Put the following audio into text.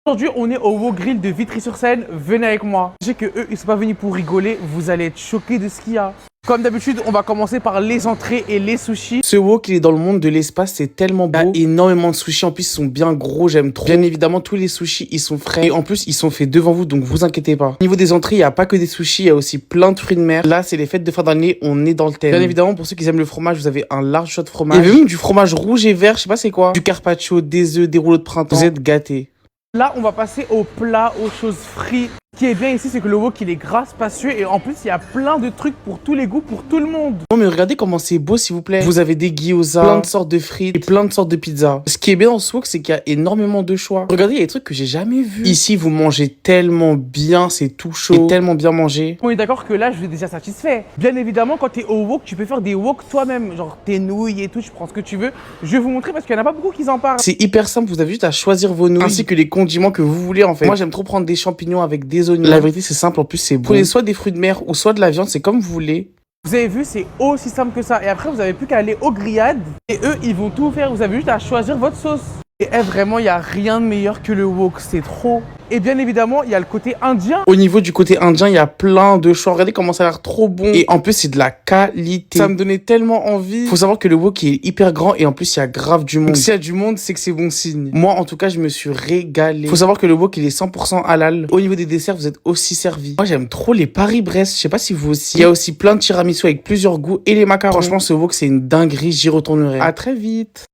Aujourd'hui, on est au Wok Grill de Vitry-sur-Seine. Venez avec moi. Je sais que eux, ils sont pas venus pour rigoler. Vous allez être choqués de ce qu'il y a. Comme d'habitude, on va commencer par les entrées et les sushis. Ce wok, il est dans le monde de l'espace, c'est tellement beau. Il y a énormément de sushis, en plus, ils sont bien gros, j'aime trop. Bien évidemment, tous les sushis, ils sont frais. Et en plus, ils sont faits devant vous, donc vous inquiétez pas. Au niveau des entrées, il n'y a pas que des sushis, il y a aussi plein de fruits de mer. Là, c'est les fêtes de fin d'année, on est dans le thème. Bien évidemment, pour ceux qui aiment le fromage, vous avez un large choix de fromage. Il y avait même du fromage rouge et vert, je sais pas c'est quoi. Du carpaccio, des œufs, des rouleaux de printemps. Vous êtes gâtés. Là, on va passer au plat, aux choses frites. Ce qui est bien ici, c'est que le wok, il est gras, spacieux et en plus, il y a plein de trucs pour tous les goûts, pour tout le monde. Non, mais regardez comment c'est beau, s'il vous plaît. Vous avez des gyoza, plein de sortes de frites et plein de sortes de pizzas. Ce qui est bien dans ce wok, c'est qu'il y a énormément de choix. Regardez, il y a des trucs que j'ai jamais vus. Ici, vous mangez tellement bien, c'est tout chaud et tellement bien mangé. On est d'accord que là, je suis déjà satisfait. Bien évidemment, quand t'es au wok, tu peux faire des woks toi-même. Genre tes nouilles et tout, tu prends ce que tu veux. Je vais vous montrer parce qu'il n'y en a pas beaucoup qui en parlent. C'est hyper simple, vous avez juste à choisir vos nouilles ainsi que les condiments que vous voulez en fait. Moi, j'aime trop prendre des champignons avec des oignons. La vérité, c'est simple, en plus, c'est bon. Prenez soit des fruits de mer ou soit de la viande, c'est comme vous voulez. Vous avez vu, c'est aussi simple que ça. Et après, vous avez plus qu'à aller aux grillades. Et eux, ils vont tout faire. Vous avez juste à choisir votre sauce. Et vraiment, il n'y a rien de meilleur que le wok. C'est trop. Et bien évidemment, il y a le côté indien. Au niveau du côté indien, il y a plein de choix. Regardez comment ça a l'air trop bon. Et en plus, c'est de la qualité. Ça me donnait tellement envie. Faut savoir que le wok est hyper grand et en plus, il y a grave du monde. Donc, s'il y a du monde, c'est que c'est bon signe. Moi, en tout cas, je me suis régalé. Faut savoir que le wok, il est 100% halal. Au niveau des desserts, vous êtes aussi servi. Moi, j'aime trop les Paris-Brest. Je sais pas si vous aussi. Il y a aussi plein de tiramisu avec plusieurs goûts et les macarons. Franchement, ce wok, c'est une dinguerie. J'y retournerai. À très vite.